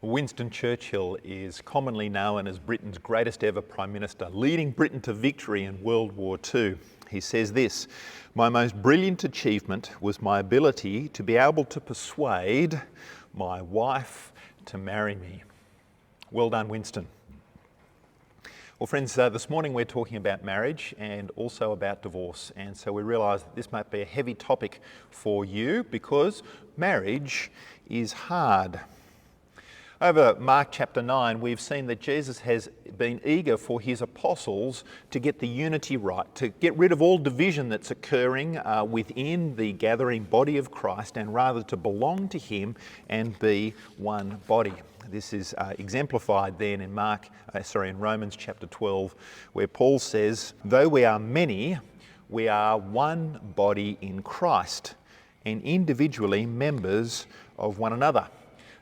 Winston Churchill is commonly known as Britain's greatest ever Prime Minister, leading Britain to victory in World War II. He says this: "My most brilliant achievement was my ability to be able to persuade my wife to marry me." Well done, Winston. Well, friends, this morning we're talking about marriage and also about divorce. And so we realise that this might be a heavy topic for you because marriage is hard. Over Mark chapter 9, we've seen that Jesus has been eager for his apostles to get the unity right, to get rid of all division that's occurring within the gathering body of Christ, and rather to belong to him and be one body. This is exemplified then in Romans chapter 12, where Paul says, "Though we are many, we are one body in Christ, and individually members of one another."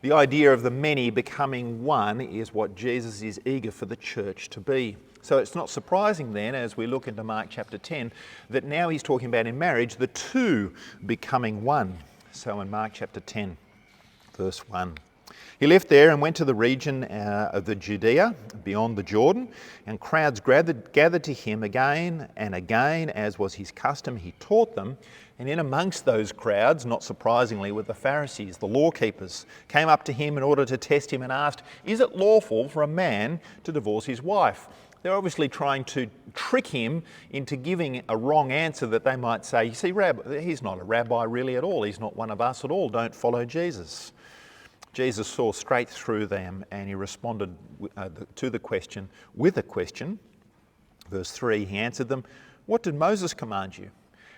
The idea of the many becoming one is what Jesus is eager for the church to be. So it's not surprising then, as we look into Mark chapter 10, that now he's talking about in marriage the two becoming one. So in Mark chapter 10, verse 1. "He left there and went to the region of the Judea beyond the Jordan, and crowds gathered to him again and again, as was his custom. He taught them, and in amongst those crowds, not surprisingly, were the Pharisees, the law keepers, came up to him in order to test him and asked, 'Is it lawful for a man to divorce his wife?'" They're obviously trying to trick him into giving a wrong answer that they might say, "You see, he's not a rabbi really at all. He's not one of us at all. Don't follow Jesus." Jesus saw straight through them and he responded to the question with a question. Verse 3, he answered them, "What did Moses command you?"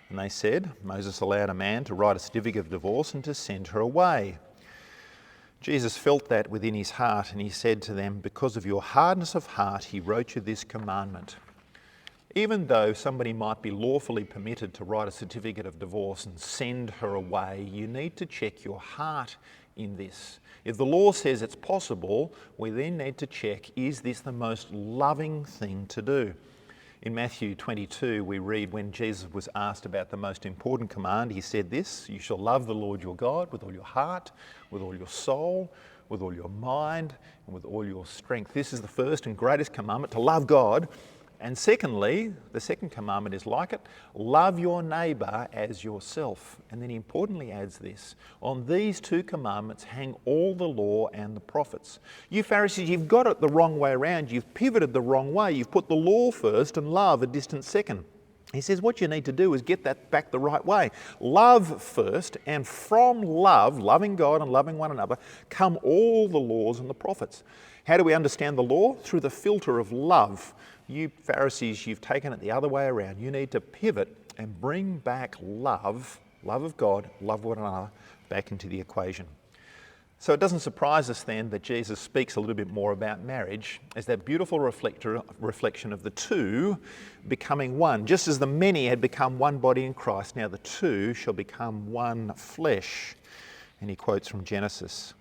And they said, "Moses allowed a man to write a certificate of divorce and to send her away." Jesus felt that within his heart, and he said to them, "Because of your hardness of heart, he wrote you this commandment." Even though somebody might be lawfully permitted to write a certificate of divorce and send her away, you need to check your heart in this. If the law says it's possible, we then need to check, is this the most loving thing to do? In Matthew 22, we read when Jesus was asked about the most important command, he said this: "You shall love the Lord your God with all your heart, with all your soul, with all your mind, and with all your strength." This is the first and greatest commandment, to love God. And secondly, the second commandment is like it: love your neighbour as yourself. And then he importantly adds this: "On these two commandments hang all the law and the prophets." You Pharisees, you've got it the wrong way around. You've pivoted the wrong way. You've put the law first and love a distant second. He says what you need to do is get that back the right way. Love first, and from love, loving God and loving one another, come all the laws and the prophets. How do we understand the law? Through the filter of love. You Pharisees, you've taken it the other way around. You need to pivot and bring back love of God, love one another, back into the equation. So it doesn't surprise us then that Jesus speaks a little bit more about marriage as that beautiful reflection of the two becoming one. Just as the many had become one body in Christ, now the two shall become one flesh. And he quotes from Genesis.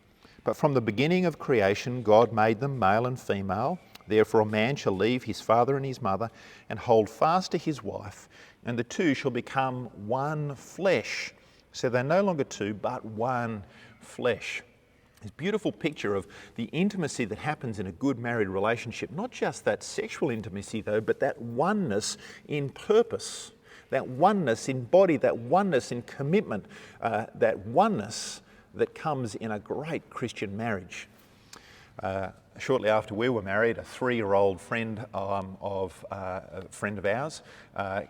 "But from the beginning of creation, God made them male and female. Therefore a man shall leave his father and his mother and hold fast to his wife, and the two shall become one flesh." So they're no longer two, but one flesh. This beautiful picture of the intimacy that happens in a good married relationship, not just that sexual intimacy though, but that oneness in purpose, that oneness in body, that oneness in commitment, that oneness that comes in a great Christian marriage. Shortly after we were married, a 3-year-old friend of ours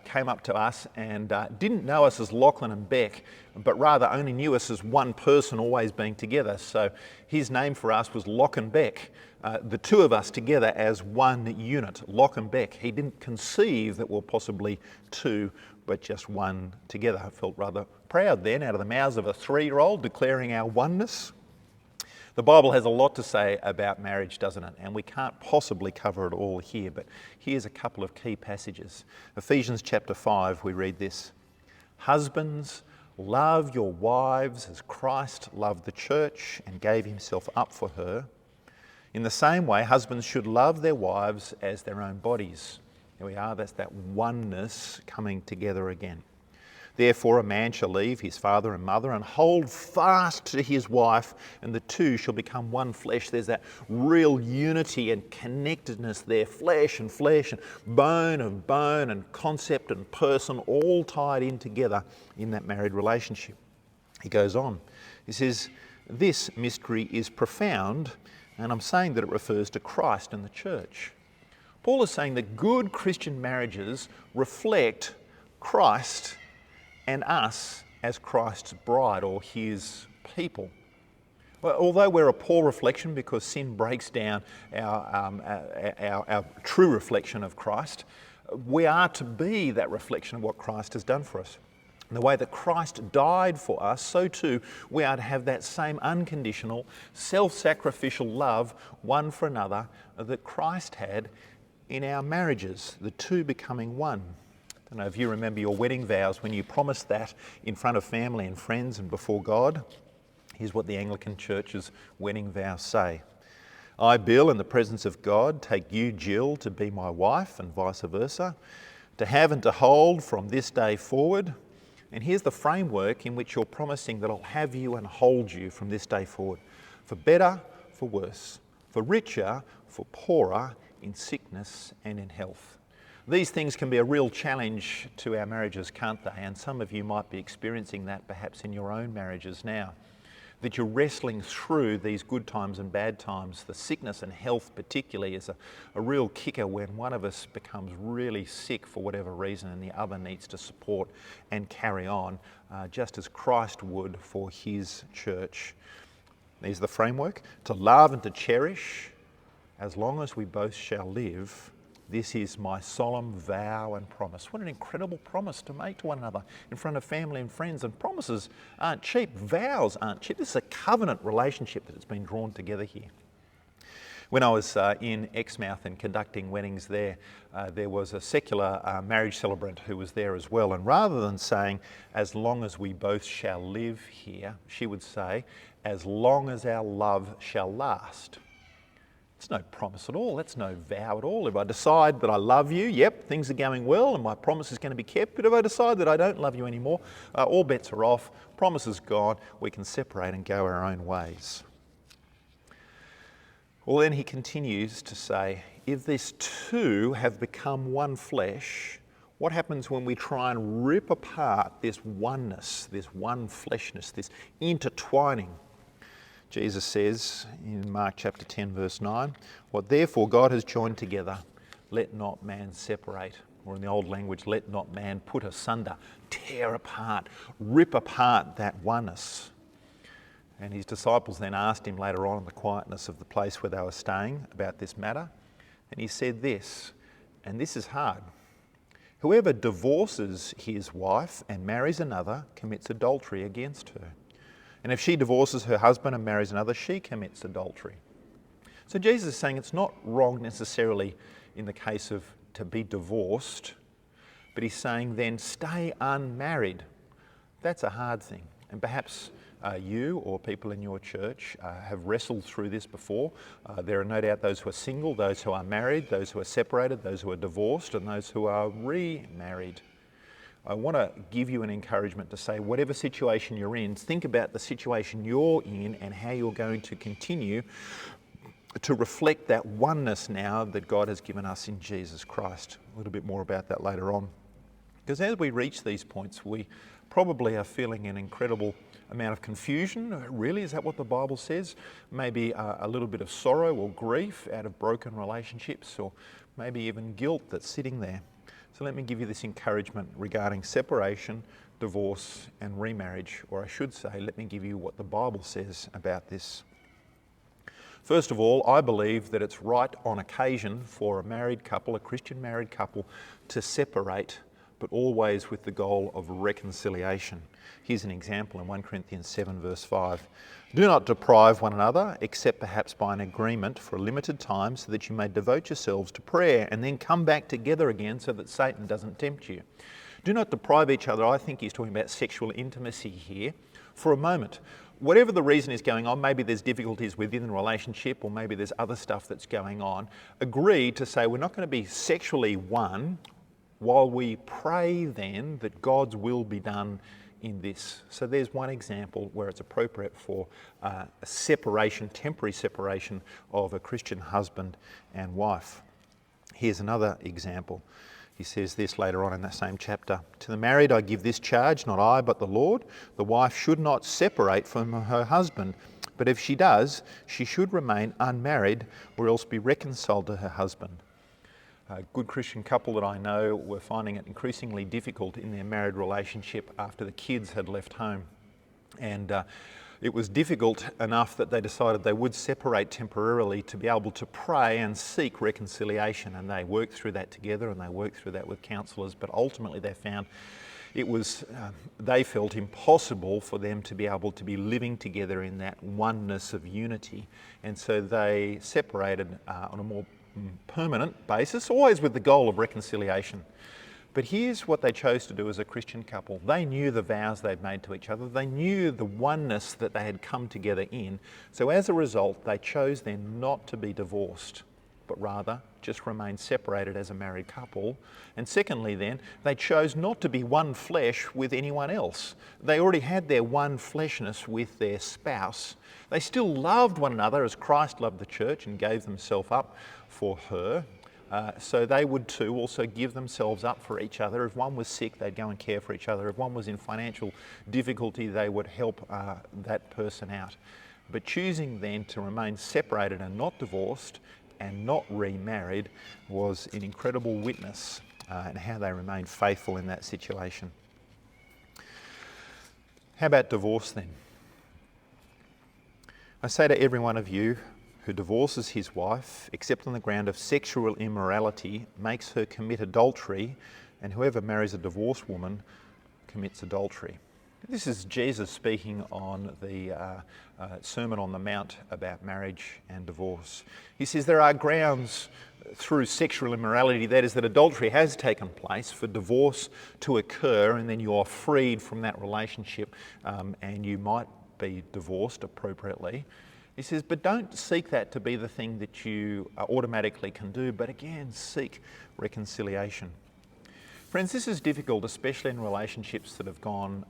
came up to us and didn't know us as Lachlan and Beck, but rather only knew us as one person always being together. So his name for us was Loch and Beck, the two of us together as one unit, Loch and Beck. He didn't conceive that we're possibly two, but just one together. I felt rather proud then, out of the mouths of a 3-year-old, declaring our oneness. The Bible has a lot to say about marriage, doesn't it? And we can't possibly cover it all here, but here's a couple of key passages. Ephesians chapter 5, we read this: "Husbands, love your wives as Christ loved the church and gave himself up for her. In the same way, husbands should love their wives as their own bodies." Here we are, that's that oneness coming together again. Therefore a man shall leave his father and mother and hold fast to his wife, and the two shall become one flesh. There's that real unity and connectedness there, flesh and bone and concept and person all tied in together in that married relationship. He goes on. He says, this mystery is profound, and I'm saying that it refers to Christ and the church. Paul is saying that good Christian marriages reflect Christ and us as Christ's bride or his people. Well, although we're a poor reflection because sin breaks down our true reflection of Christ, we are to be that reflection of what Christ has done for us. And the way that Christ died for us, so too we are to have that same unconditional, self-sacrificial love one for another that Christ had in our marriages, the two becoming one. I don't know if you remember your wedding vows when you promised that in front of family and friends and before God. Here's what the Anglican Church's wedding vows say. I, Bill, in the presence of God, take you, Jill, to be my wife and vice versa, to have and to hold from this day forward. And here's the framework in which you're promising that I'll have you and hold you from this day forward. For better, for worse, for richer, for poorer, in sickness and in health. These things can be a real challenge to our marriages, can't they? And some of you might be experiencing that perhaps in your own marriages now. That you're wrestling through these good times and bad times. The sickness and health particularly is a real kicker when one of us becomes really sick for whatever reason and the other needs to support and carry on, just as Christ would for his church. There's the framework. To love and to cherish as long as we both shall live. This is my solemn vow and promise. What an incredible promise to make to one another in front of family and friends. And promises aren't cheap. Vows aren't cheap. This is a covenant relationship that has been drawn together here. When I was in Exmouth and conducting weddings there, there was a secular marriage celebrant who was there as well. And rather than saying, as long as we both shall live here, she would say, as long as our love shall last. It's no promise at all. That's no vow at all. If I decide that I love you, yep, things are going well and my promise is going to be kept. But if I decide that I don't love you anymore, all bets are off. Promise is gone. We can separate and go our own ways. Well, then he continues to say, if these two have become one flesh, what happens when we try and rip apart this oneness, this one fleshness, this intertwining? Jesus says in Mark chapter 10 verse 9, what therefore God has joined together, let not man separate. Or in the old language, let not man put asunder, tear apart, rip apart that oneness. And his disciples then asked him later on in the quietness of the place where they were staying about this matter. And he said this, and this is hard. Whoever divorces his wife and marries another commits adultery against her. And if she divorces her husband and marries another, she commits adultery. So Jesus is saying it's not wrong necessarily in the case of to be divorced, but he's saying then stay unmarried. That's a hard thing. And perhaps you or people in your church have wrestled through this before. There are no doubt those who are single, those who are married, those who are separated, those who are divorced, and those who are remarried. I want to give you an encouragement to say, whatever situation you're in, think about the situation you're in and how you're going to continue to reflect that oneness now that God has given us in Jesus Christ. A little bit more about that later on. Because as we reach these points, we probably are feeling an incredible amount of confusion. Really, is that what the Bible says? Maybe a little bit of sorrow or grief out of broken relationships, or maybe even guilt that's sitting there. So let me give you this encouragement regarding separation, divorce and remarriage, or I should say, let me give you what the Bible says about this. First of all, I believe that it's right on occasion for a married couple, a Christian married couple, to separate, but always with the goal of reconciliation. Here's an example in 1 Corinthians 7 verse 5. Do not deprive one another, except perhaps by an agreement for a limited time, so that you may devote yourselves to prayer and then come back together again so that Satan doesn't tempt you. Do not deprive each other. I think he's talking about sexual intimacy here for a moment. Whatever the reason is going on, maybe there's difficulties within the relationship or maybe there's other stuff that's going on, agree to say we're not going to be sexually one while we pray then that God's will be done in this. So there's one example where it's appropriate for a separation, temporary separation of a Christian husband and wife. Here's another example. He says this later on in that same chapter. To the married I give this charge, not I but the Lord. The wife should not separate from her husband, but if she does, she should remain unmarried or else be reconciled to her husband. A good Christian couple that I know were finding it increasingly difficult in their married relationship after the kids had left home. And it was difficult enough that they decided they would separate temporarily to be able to pray and seek reconciliation. And they worked through that together, and they worked through that with counsellors. But ultimately they found it was, they felt impossible for them to be able to be living together in that oneness of unity. And so they separated on a more permanent basis, always with the goal of reconciliation. But here's what they chose to do as a Christian couple. They knew the vows they'd made to each other. They knew the oneness that they had come together in. So as a result, they chose then not to be divorced, but rather just remain separated as a married couple. And secondly then, they chose not to be one flesh with anyone else. They already had their one fleshness with their spouse. They still loved one another as Christ loved the church and gave themselves up for her. So they would too also give themselves up for each other. If one was sick, they'd go and care for each other. If one was in financial difficulty, they would help that person out. But choosing then to remain separated and not divorced and not remarried was an incredible witness and how they remained faithful in that situation. How about divorce then? I say to every one of you who divorces his wife, except on the ground of sexual immorality, makes her commit adultery, and whoever marries a divorced woman commits adultery. This is Jesus speaking on the Sermon on the Mount about marriage and divorce. He says there are grounds through sexual immorality, that is, that adultery has taken place, for divorce to occur, and then you are freed from that relationship and you might be divorced appropriately. He says, but don't seek that to be the thing that you automatically can do, but again, seek reconciliation. Friends, this is difficult, especially in relationships that have gone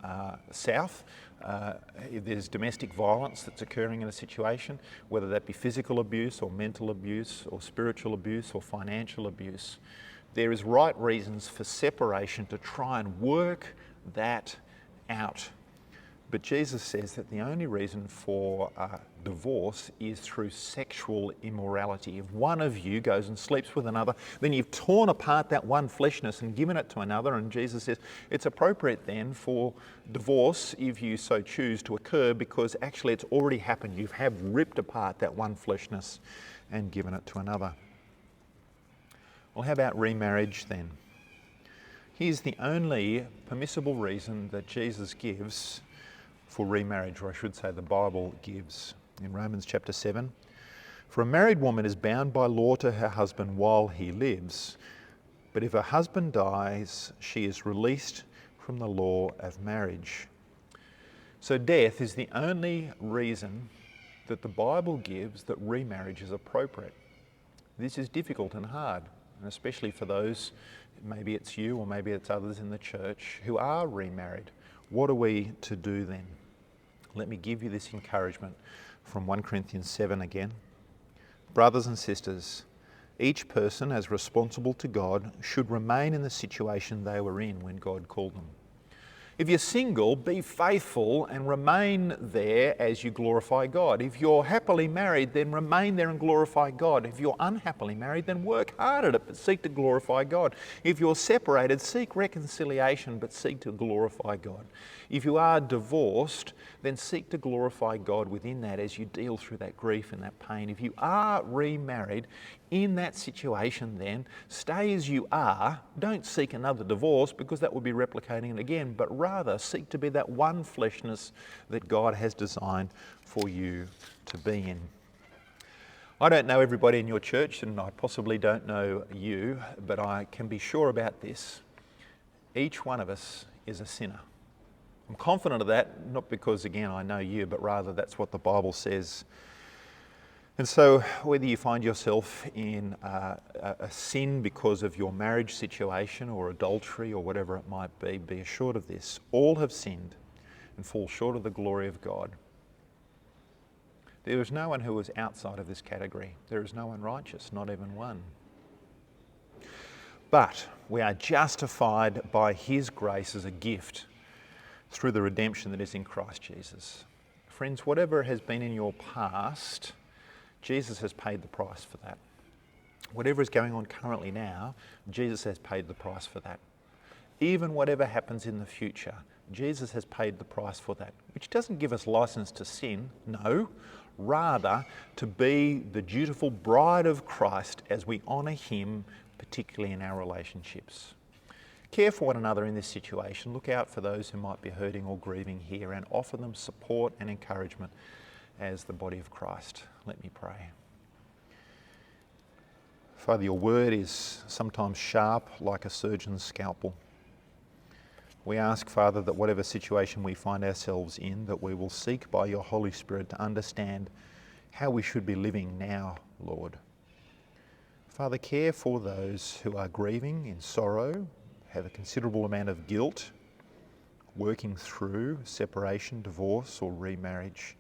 south. There's domestic violence that's occurring in a situation, whether that be physical abuse or mental abuse or spiritual abuse or financial abuse. There is right reasons for separation to try and work that out. But Jesus says that the only reason for divorce is through sexual immorality. If one of you goes and sleeps with another, then you've torn apart that one fleshness and given it to another. And Jesus says it's appropriate then for divorce, if you so choose, to occur, because actually it's already happened. You have ripped apart that one fleshness and given it to another. Well, how about remarriage then? Here's the only permissible reason that Jesus gives for remarriage, or I should say the Bible gives. In Romans chapter 7, for a married woman is bound by law to her husband while he lives, but if her husband dies, she is released from the law of marriage. So death is the only reason that the Bible gives that remarriage is appropriate. This is difficult and hard, and especially for those, maybe it's you or maybe it's others in the church, who are remarried. What are we to do then? Let me give you this encouragement from 1 Corinthians 7 again. Brothers and sisters, each person as responsible to God should remain in the situation they were in when God called them. If you're single, be faithful and remain there as you glorify God. If you're happily married, then remain there and glorify God. If you're unhappily married, then work hard at it, but seek to glorify God. If you're separated, seek reconciliation, but seek to glorify God. If you are divorced, then seek to glorify God within that as you deal through that grief and that pain. If you are remarried, in that situation then, stay as you are. Don't seek another divorce, because that would be replicating it again, but rather seek to be that one fleshness that God has designed for you to be in. I don't know everybody in your church, and I possibly don't know you, but I can be sure about this. Each one of us is a sinner. I'm confident of that, not because, again, I know you, but rather that's what the Bible says. And so whether you find yourself in a sin because of your marriage situation or adultery or whatever it might be assured of this. All have sinned and fall short of the glory of God. There is no one who is outside of this category. There is no one righteous, not even one. But we are justified by his grace as a gift through the redemption that is in Christ Jesus. Friends, whatever has been in your past, Jesus has paid the price for that. Whatever is going on currently now, Jesus has paid the price for that. Even whatever happens in the future, Jesus has paid the price for that, which doesn't give us license to sin, no, rather to be the dutiful bride of Christ as we honour him, particularly in our relationships. Care for one another in this situation. Look out for those who might be hurting or grieving here and offer them support and encouragement as the body of Christ. Let me pray. Father, your word is sometimes sharp like a surgeon's scalpel. We ask, Father, that whatever situation we find ourselves in, that we will seek by your Holy Spirit to understand how we should be living now, Lord. Father, care for those who are grieving in sorrow, have a considerable amount of guilt, working through separation, divorce or remarriage.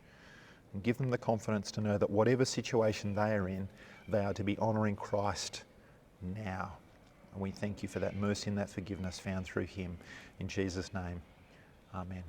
And give them the confidence to know that whatever situation they are in, they are to be honouring Christ now. And we thank you for that mercy and that forgiveness found through him. In Jesus' name, amen.